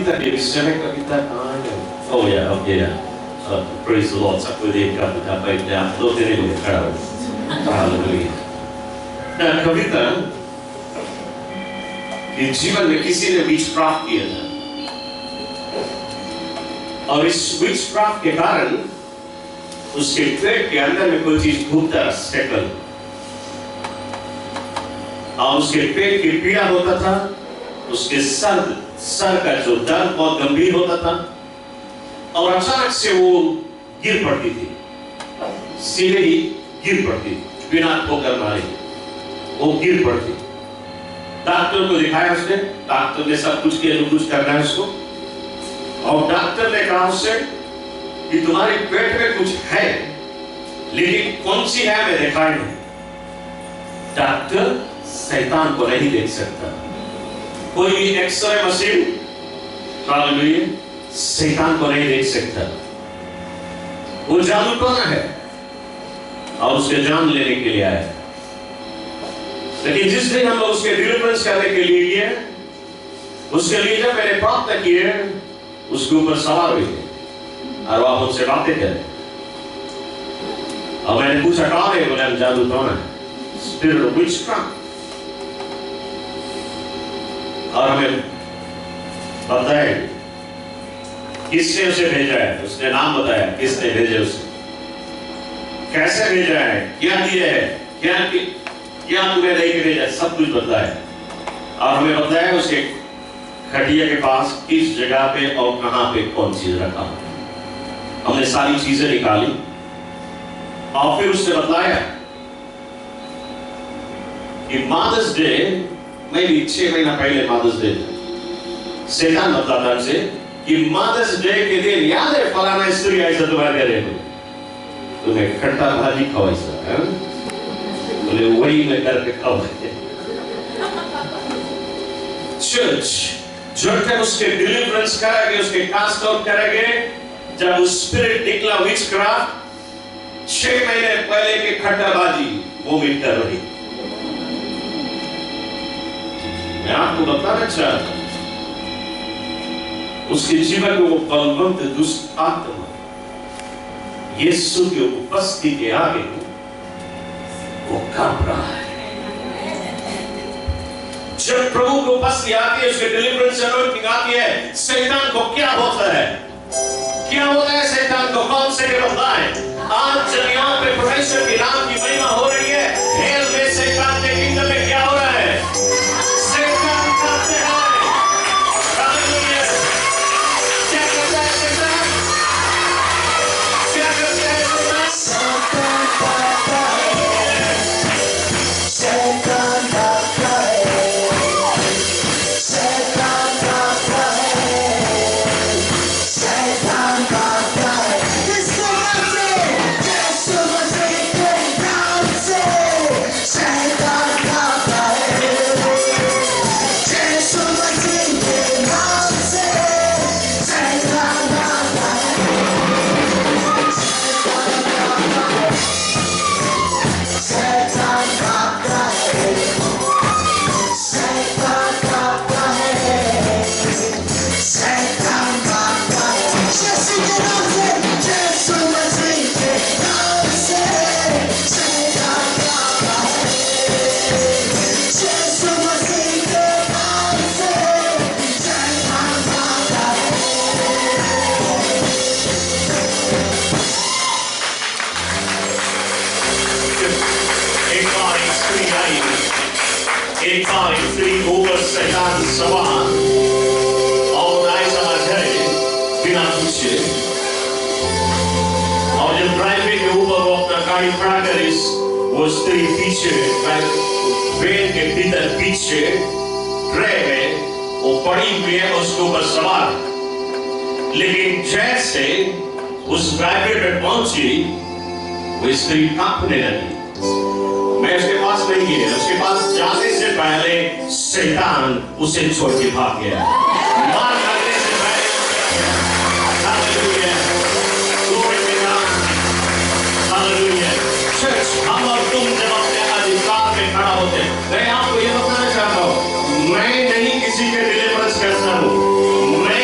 कविता di missione कविता कहाँ है? Oh yeah, okay yeah. Praise the Lord. सब कोई देख कर बैठा बैठ जा. दो तेरे को खड़ा हो. Hallelujah. ना कविता कि जीवन में किसी ने witchcraft किया था. और इस witchcraft के कारण उसके पेट के अंदर में कोई चीज घूमता रहा, स्टेकल. और उसके पेट की पीड़ा होता था, उसके सर का जो दर्द बहुत गंभीर होता था, और अचानक से वो गिर पड़ती थी, सीधे ही गिर पड़ती थी, बिना ठोकर मारे वो गिर पड़ती. डॉक्टर को दिखाया उसने, डॉक्टर ने सब कुछ किया जो कुछ करना है उसको, और डॉक्टर ने कहा उससे कि तुम्हारे पेट में कुछ है, लेकिन कौन सी है मैं दिखाई नहीं. डॉक्टर शैतान को नहीं देख सकता. कोई भी एक्सरे मशीन हालेलुया शैतान को नहीं देख सकता. वो जादू टोना है और उसके जान लेने के लिए आया. लेकिन जिस दिन हम लोग उसके डिलीवरेंस करने के लिए गए, उसके लिए जब मैंने प्रार्थना की है, उसके ऊपर सवार हुए और आप उनसे बातें करें. और मैंने पूछा कौन है? बोले हम जादू टोना है, स्पिरिट ऑफ विचक्राफ्ट. और हमें बताया किसने उसे भेजा है. उसने नाम बताया किसने भेजा उसे, कैसे भेजा है, क्या दिया है, क्या तुम्हें नहीं भेजा, सब कुछ बताया. और हमें बताया उसके खटिया के पास किस जगह पे और कहां पे कौन चीज रखा. हमने सारी चीजें निकाली और फिर उसने बताया कि मदर्स डे में भी 6 महीना पहले मदर्स डे था. शैतान बताता हमसे कि मदर्स डे के दिन याद है फलाना स्त्री ऐसा तुम्हारे घर है, तुम्हें खट्टा भाजी खाओ ऐसा. बोले वही मैं करके खाओ. चर्च जब तक उसके डिलीवरेंस करेंगे, उसके कास्ट आउट करेंगे, जब उस स्पिरिट निकला विचक्राफ्ट 6 महीने पहले के खट्टा भाजी वोमिट कर रही. मैं आपको बताना चाहता हूं उसके जीवन में वो बलवंत दुष्ट आत्मा यीशु की उपस्थिति के आगे वो कांप रहा है. जब प्रभु की उपस्थिति आती है, उसके डिलीवरेंस अनॉइंटिंग आती है, शैतान को क्या होता है, क्या होता है शैतान को, कौन से बंदा है. आज जब यहाँ पे परमेश्वर के नाम की महिमा हो रही है, हेल में शैतान के किंगडम में क्या हो रहा है, शैतान कांपते हैं. हालेलुया. क्या करता है शैतान, क्या करता है शैतान, शैतान कांपता है, शैतान कांपता है, शैतान कांपता है, शैतान कांपता है. एक बार स्त्री होकर शैतान सवार और ऐसा घर बिना पूछे, और जब ड्राइववे के ऊपर वो अपना गाड़ी खड़ा कर वो स्त्री पीछे वेन के भीतर पीछे ट्रे में वो पड़ी हुई है, उसके ऊपर सवार. लेकिन जैसे उस ड्राइववे पे पहुंची वो स्त्री कांपने लगी. मैं उसके पास नहीं गया, उसके पास जाने से पहले शैतान उसे छोड़ के भाग गया. मार करने से पहले hallelujah, glory to God, hallelujah. Church हम और तुम जब अपने अधिकार में खड़ा होते, मैं आपको ये बताना चाहता हूँ, मैं नहीं किसी के डिलीवरेंस करता हूँ, मैं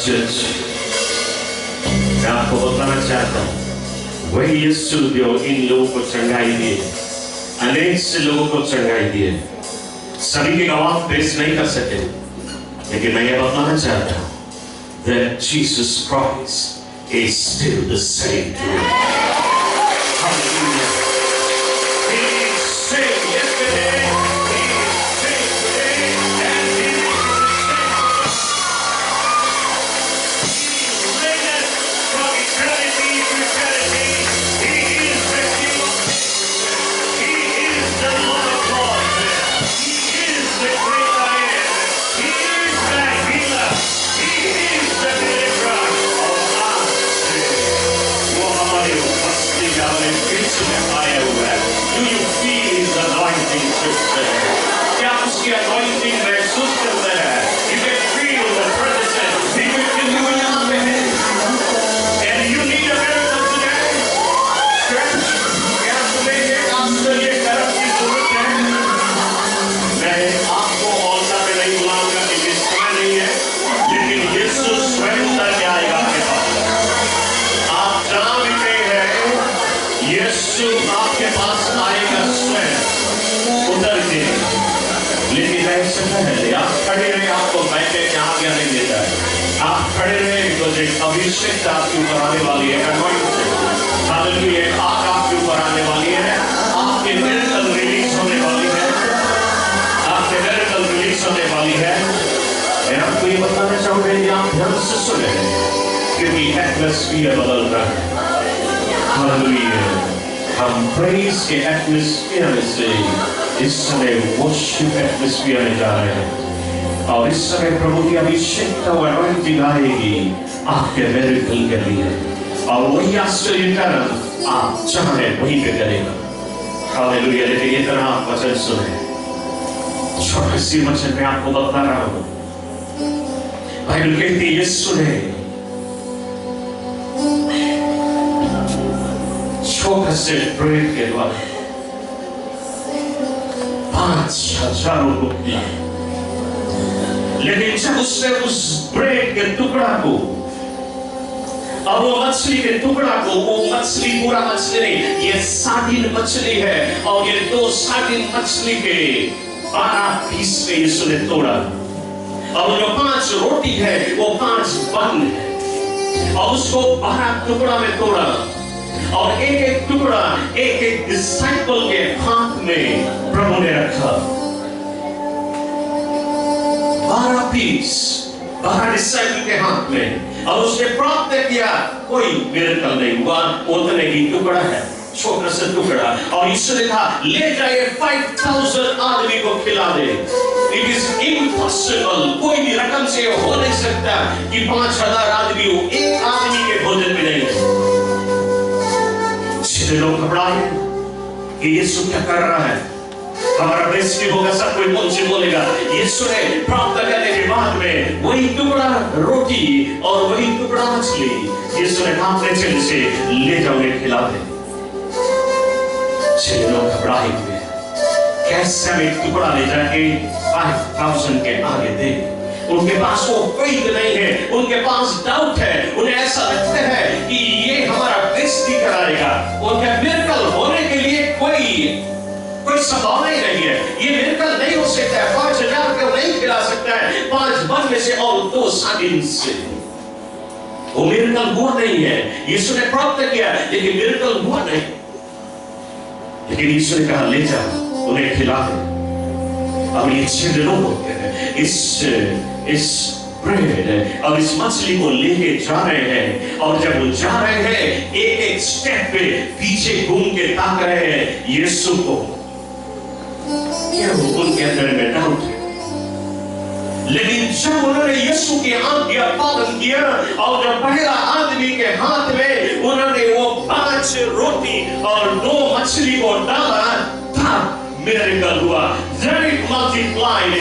चर्च, मैं आपको बताना चाहता हूँ, वही यीशु जो इन लोगों को चंगाई दिए, अनेक से लोगों को चंगाई दिए, सभी के गवाह पेश नहीं कर सके, लेकिन मैं ये बताना चाहता हूँ that Jesus Christ is still the same today. Hallelujah. He is same yesterday, He is same today, and He is the same. He reigneth from eternity to eternity. He is the King. He is the Lord of Lords. He is the great I am. He is the healer. He is the deliverer of our sin. वो हमारे उपस्थिति वाले बीच में आया हुआ है. Do you feel His anointing, sister? क्या उसकी anointing महसूस करते हैं? You can feel the presence. He will fill you यहाँ पे है. And you need a miracle today. Church, क्या तुम्हें ये आश्चर्य कर्म की जरूरत है? मैं आपको औरता में नहीं बुलाऊंगा क्योंकि समय नहीं है, लेकिन यीशु स्वयं करके आएगा आपके पास. आप जहाँ भी गए हैं, यीशु आपके पास आएगा स्वयं उतर के. लेकिन ऐसे पहले आप खड़े रहे, आपको बैठे यहाँ क्या नहीं देता है. आप खड़े रहे तो एक अभिषेक आपके ऊपर आने वाली है. हालेलुया, आग आपके ऊपर आने वाली है. आपके मिरेकल रिलीज होने वाली है. आपके मिरेकल रिलीज होने वाली है. मैं आपको ये बताना चाहूँगा कि आप ध्यान से सुने, क्योंकि एटमॉस्फेयर बदल रहा है. हालेलुया, हम प्रेज के एटमॉस्फेयर में से इस समय वर्शिप एटमॉस्फेयर में जा रहे हैं. और इस समय प्रभु की अभिषेक का anointing आएगी आपके मिरेकल के लिए. और वही आश्चर्य कर्म आप चाहे वहीं पे करेगा. हालेलुया. लेकिन ये तरह आप वचन सुने, छोटे सी वचन में आपको बता रहा हूँ. बाइबल कहती है यीशु ने छोटे से ब्रेड के द्वारा 5,000 को दिया. लेकिन जब उसने उस ब्रेड के टुकड़ा को और वो मछली के टुकड़ा को, वो मछली पूरा मछली नहीं, ये सार्डिन मछली है, और ये 2 सार्डिन मछली के 12 पीस में यीशु ने तोड़ा. और जो 5 रोटी है वो 5 बन है, और उसको 12 टुकड़ा में तोड़ा. और एक टुकड़ा एक डिसाइपल के हाथ में प्रभु ने रखा. 12 पीस 12 डिसाइपल के हाथ में, और उसने प्राप्त किया. कोई मिरेकल नहीं हुआ, उतने ही टुकड़ा है, छोटा सा टुकड़ा. और यीशु ने कहा ले जाइए 5,000 आदमी को खिला दे. इट इज इम्पॉसिबल, कोई भी रकम से हो नहीं सकता कि 5,000 आदमी हो एक आदमी के भोजन में नहीं. लोग घबराए कि यीशु क्या कर रहा है, हमारा बेइज्जती होगा, सब कोई मुझसे बोलेगा. यीशु ने प्राप्त करने के बाद में वही टुकड़ा रोटी और वही टुकड़ा मछली यीशु ने अपने चेले से ले जाओ, खिला दे. चेले लोग घबराए हुए, कैसे हम एक टुकड़ा ले जाके 5,000 के आगे दे. उनके पास वो फेथ नहीं है, उनके पास डाउट है. उन्हें ऐसा लगता है कि ये हमारा बेइज्जती कराएगा. उनके मिरेकल होने के लिए कोई संभावना ही नहीं है. ये मिरेकल नहीं हो सकता है. 5,000 को नहीं खिला सकता है 5 बन में से और 2 सार्डिन से. वो मिरेकल हुआ नहीं है. यीशु ने प्राप्त किया लेकिन मिरेकल हुआ नहीं. लेकिन यीशु ने कहा ले जा, उन्हें खिला दे. अब ये 6 लोग होते हैं इस ब्रेड और इस मछली को लेके जा रहे हैं. और जब वो जा रहे हैं एक स्टेप पे पीछे घूम के ताक रहे हैं यीशु को. क्या उनके अंदर में डाउट है. लेकिन जब उन्होंने यीशु की आज्ञा पालन किया और जब पहला आदमी के हाथ में उन्होंने वो 5 रोटी और 2 मछली को डाला, तब miracle हुआ. Then it multiplied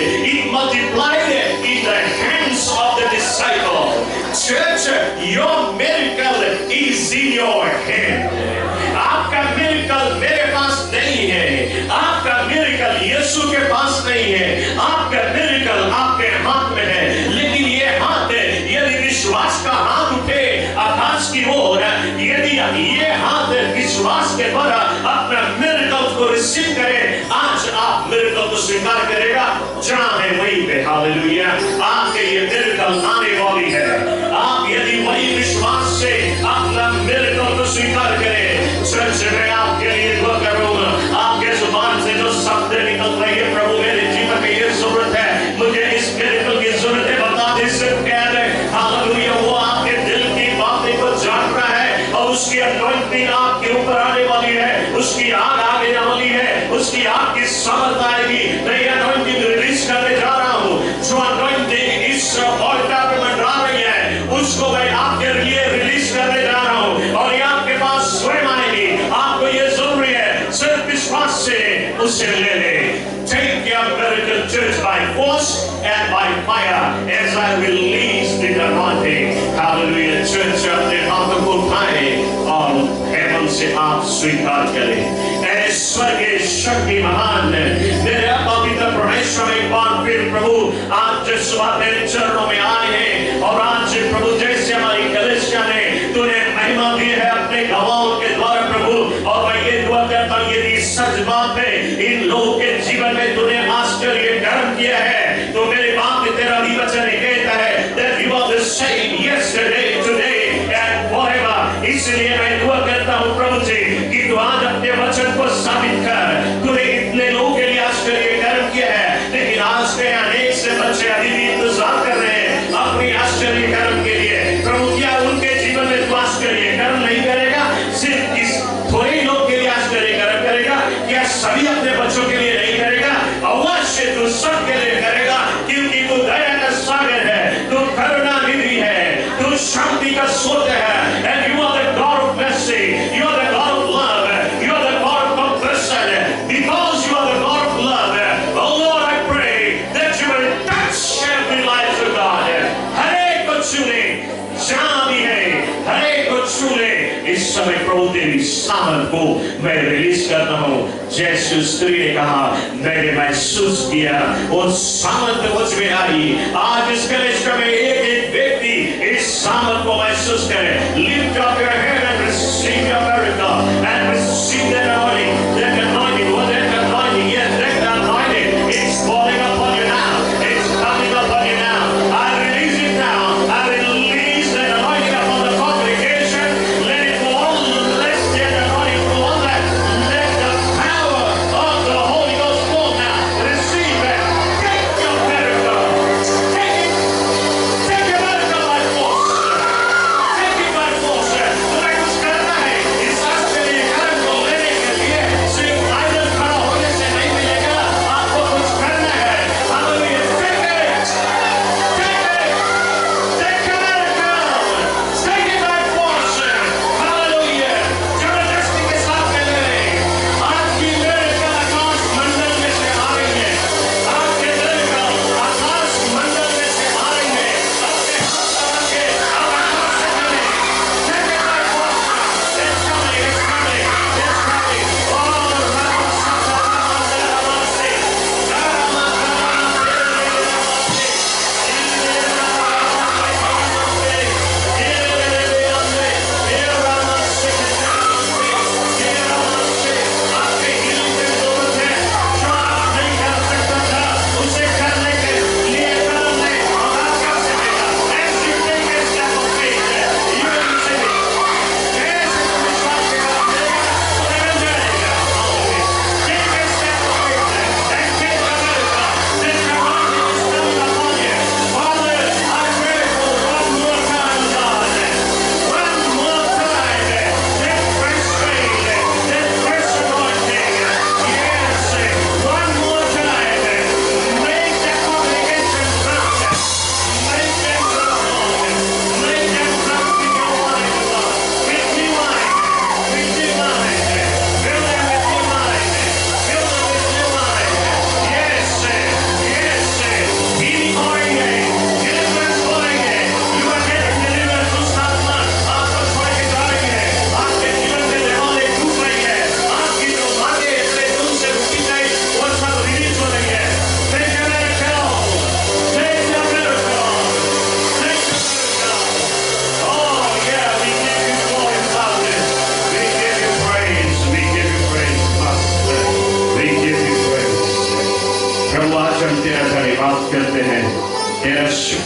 in the hands of the disciple. Church, your miracle is in your hand. आपका miracle मेरे पास नहीं है, आपका miracle यीशु के पास नहीं है. आपका miracle आपके हाथ में है, लेकिन ये हाथ यदि विश्वास विश्वास के द्वारा अपना मिरेकल को रिसीव करें। आज आप मिरेकल को स्वीकार करेगा, जहां है वहीं पे। हालेलुया, आपके ये मिरेकल आने वाली है। आप यदि वही विश्वास से अपना मिरेकल को स्वीकार करें, चर्च में आपके लिए दुआ करूंगा। आपके जुबान से जो शब्द निकल रही है, प्रभु मेरे जीवन में ये जरूरत है, मुझे इस मिरेकल की जरूरत है, बता दे सिर्फ कह रहे। हालेलुया, वो आपके दिल की बातें को जान रहा है और उसकी अनॉइंटिंग आपके ऊपर आने वाली है, उसकी आग आने वाली है, उसकी आग की समझ आएगी। मैं अनॉइंटिंग रिलीज करने जा रहा हूं। जो अनॉइंटिंग इस ऑल्टर पे मंडरा रही है, उसको मैं आपके लिए रिलीज करने जा रहा हूं और ये आपके पास स्वयं आएगी। आपको ये जरूरी है, सिर्फ विश्वास से उसे ले ले। Take your miracle, church, by force and by fire, as I release the anointing. Hallelujah, church, अपने हाथों को उठाएं और हेवन से आप स्वीकार करें। ऐश्वर्य के शक्ति महान मेरे पवित्र परमेश्वर, एक बार फिर प्रभु आज सुबह तेरे चरणों में आए हैं और आज प्रभु जैसे हमारी कलीसिया ने तूने महिमा दी है अपने गवाहों के द्वारा प्रभु, और मैं ये दुआ करता हूं यदि सच बात है इन लोगों के जीवन में तूने आश्चर्य कर्म किया है, तो मेरे बाप ने तेरा भी वचन कहता है that you are the same yesterday, today and forever। इसलिए मैं दुआ करता हूं प्रभु जी कि तू आज अपने वचन को साबित कर। तूने इतने लोगों के लिए आश्चर्य कर्म किया है, लेकिन आज के अनेक से बच्चे अभी भी इंतजार कर रहे हैं अपनी आश्चर्य कर्म के लिए। प्रभु क्या उनके जीवन में तू आश्चर्य कर्म नहीं करेगा? सिर्फ इस थोड़े लोग के लिए आश्चर्य कर्म करेगा? क्या सभी अपने बच्चों के लिए नहीं करेगा? अवश्य तू सबके लिए करेगा, क्योंकि तू दया का सागर है, तू करुणा निधि है, तू शांति का स्रोत है। And you are the God of mercy, you are the God of love, you are the God of compassion, because you are the God of love। Oh Lord, I pray that you will touch every life of God। हर एक को छू ले, जहां भी है हर एक को छू ले। इस समय प्रभु तेरी सामर्थ को मैं रिलीज करता हूं। जैसे स्त्री ने कहा मैंने महसूस किया और सामर्थ मुझ में आई। आज इस कलीसिया में एक एक व्यक्ति इस सामर्थ को महसूस करे। Lift up your head and receive your miracle and receive that anointing, that anointing, what that anointing, yes, that anointing, it's falling upon you now, it's coming upon you now। I release it now, I release that anointing upon the congregation। Let it fall, let that anointing fall on that, let the power of the Holy Ghost fall now। Receive it, take your miracle, take it, take your miracle by force, take it by force।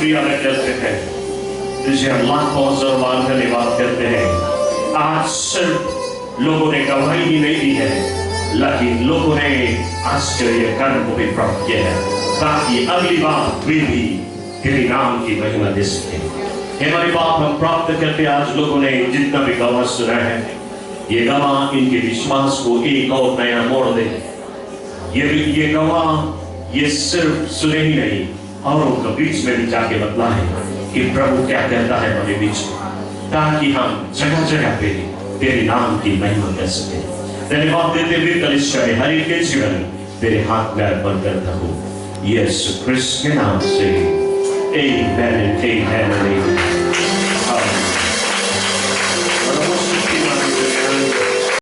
शुक्रिया अदा करते हैं, तुझे हम लाखों हजार बार धन्यवाद करते हैं। आज सिर्फ लोगों ने गवाही ही नहीं दी है, लेकिन लोगों ने आश्चर्य कर्म को भी प्राप्त किया है, ताकि अगली बार वे भी तेरे नाम की महिमा दे सके। हमारी बात हम प्राप्त करते, आज लोगों ने जितना भी गवाह सुना है, ये गवाह इनके विश्वास को एक और नया मोड़ दे। ये गवाह ये सिर्फ सुने ही नहीं, और उनके बीच में भी जाके बतलाए कि प्रभु क्या कहता है हमारे बीच में, ताकि हम जगह जगह पे तेरे नाम की महिमा कर सके। धन्यवाद देते हुए कलीसिया में हर एक के जीवन तेरे हाथ में अर्पण करता हूँ, यीशु क्रिस्त के नाम से। आमीन, आमीन।